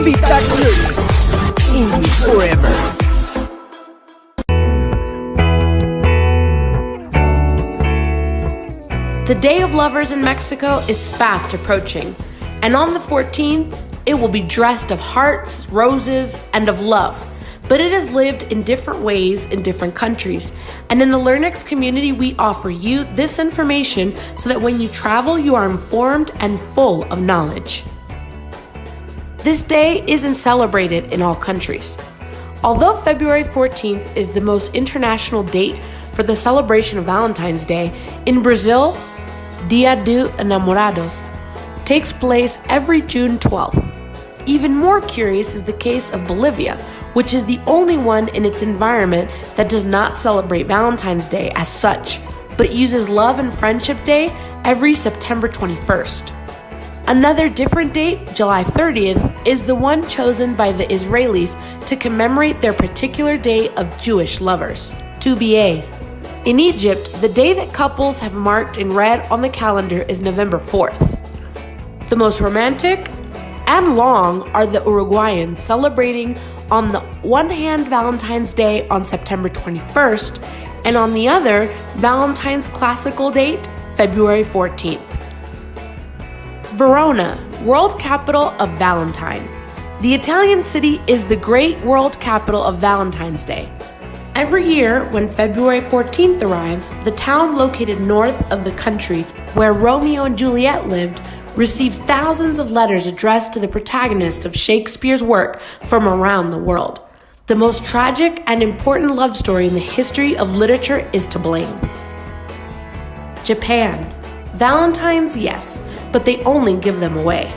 Feedback Learnex. English forever. The Day of Lovers in Mexico is fast approaching, and on the 14th, it will be dressed of hearts, roses, and of love. But it is lived in different ways in different countries. And in the Learnex community, we offer you this information so that when you travel, you are informed and full of knowledge. This day isn't celebrated in all countries. Although February 14th is the most international date for the celebration of Valentine's Day, in Brazil, Dia dos Namorados takes place every June 12th. Even more curious is the case of Bolivia, which is the only one in its environment that does not celebrate Valentine's Day as such, but uses Love and Friendship Day every September 21st. Another different date, July 30th, is the one chosen by the Israelis to commemorate their particular day of Jewish lovers, Tu B'Av. In Egypt, the day that couples have marked in red on the calendar is November 4th. The most romantic and long are the Uruguayans, celebrating on the one hand Valentine's Day on September 21st, and on the other, Valentine's classical date, February 14th. Verona, world capital of Valentine. The Italian city is the great world capital of Valentine's Day. Every year, when February 14th arrives, the town located north of the country where Romeo and Juliet lived receives thousands of letters addressed to the protagonist of Shakespeare's work from around the world. The most tragic and important love story in the history of literature is to blame. Japan. Valentines, yes, but they only give them away.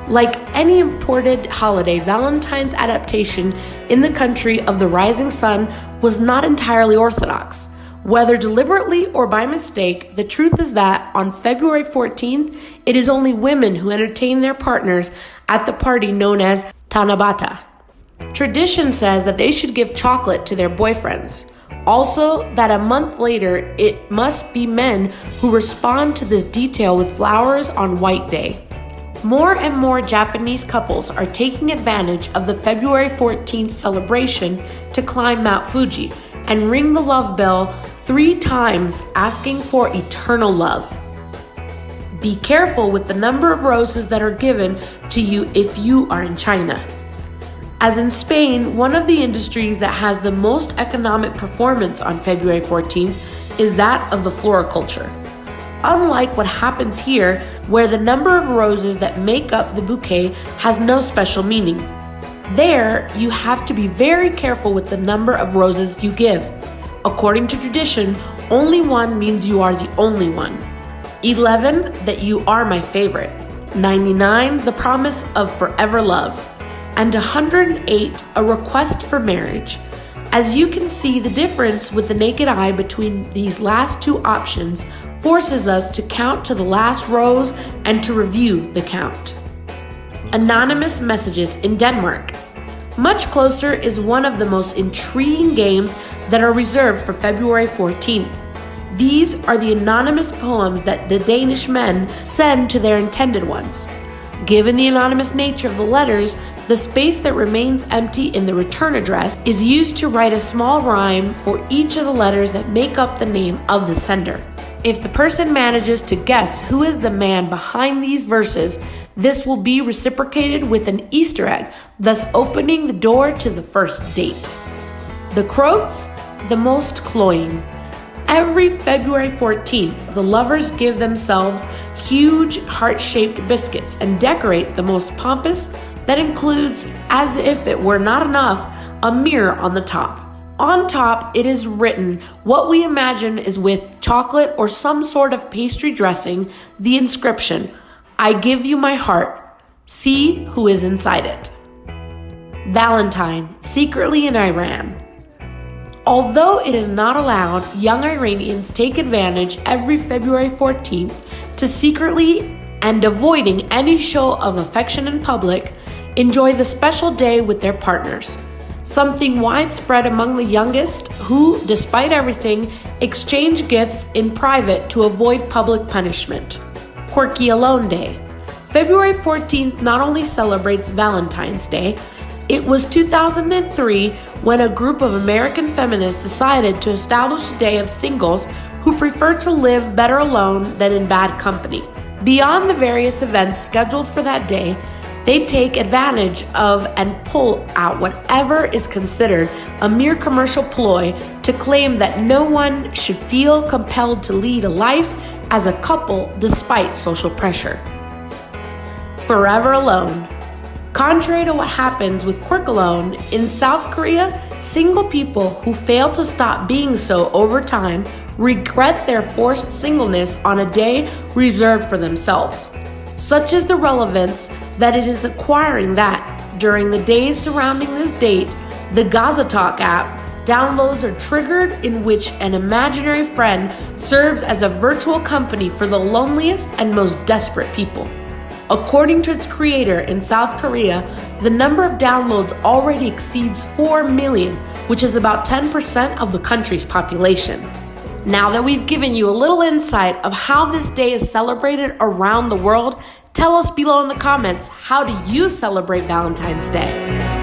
Like any imported holiday, Valentine's adaptation in the country of the rising sun was not entirely orthodox. Whether deliberately or by mistake, the truth is that on February 14th, it is only women who entertain their partners at the party known as Tanabata. Tradition says that they should give chocolate to their boyfriends. Also, that a month later, it must be men who respond to this detail with flowers on White Day. More and more Japanese couples are taking advantage of the February 14th celebration to climb Mount Fuji and ring the love bell 3 times, asking for eternal love. Be careful with the number of roses that are given to you if you are in China. As in Spain, one of the industries that has the most economic performance on February 14th is that of the floriculture. Unlike what happens here, where the number of roses that make up the bouquet has no special meaning. There, you have to be very careful with the number of roses you give. According to tradition, only 1 means you are the only one. 11, that you are my favorite. 99, the promise of forever love. And 108, a request for marriage. As you can see, the difference with the naked eye between these last 2 options forces us to count to the last rose and to review the count. Anonymous messages in Denmark. Much closer is one of the most intriguing games that are reserved for February 14th. These are the anonymous poems that the Danish men send to their intended ones. Given the anonymous nature of the letters, the space that remains empty in the return address is used to write a small rhyme for each of the letters that make up the name of the sender. If the person manages to guess who is the man behind these verses, this will be reciprocated with an Easter egg, thus opening the door to the first date. The Croats, the most cloying. Every February 14th, the lovers give themselves huge heart-shaped biscuits and decorate the most pompous that includes, as if it were not enough, a mirror on the top. On top, it is written what we imagine is with chocolate or some sort of pastry dressing, the inscription, I give you my heart, see who is inside it. Valentine, secretly in Iran. Although it is not allowed, young Iranians take advantage every February 14th to secretly, and avoiding any show of affection in public, enjoy the special day with their partners. Something widespread among the youngest who, despite everything, exchange gifts in private to avoid public punishment. Quirky Alone Day. February 14th not only celebrates Valentine's Day, it was 2003 when a group of American feminists decided to establish a day of singles who prefer to live better alone than in bad company. Beyond the various events scheduled for that day, they take advantage of and pull out whatever is considered a mere commercial ploy to claim that no one should feel compelled to lead a life as a couple despite social pressure. Forever alone. Contrary to what happens with Quirk alone, in South Korea, single people who fail to stop being so over time regret their forced singleness on a day reserved for themselves. Such is the relevance that it is acquiring that, during the days surrounding this date, the Gazatalk app downloads are triggered in which an imaginary friend serves as a virtual company for the loneliest and most desperate people. According to its creator in South Korea, the number of downloads already exceeds 4 million, which is about 10% of the country's population. Now that we've given you a little insight of how this day is celebrated around the world, tell us below in the comments, how do you celebrate Valentine's Day?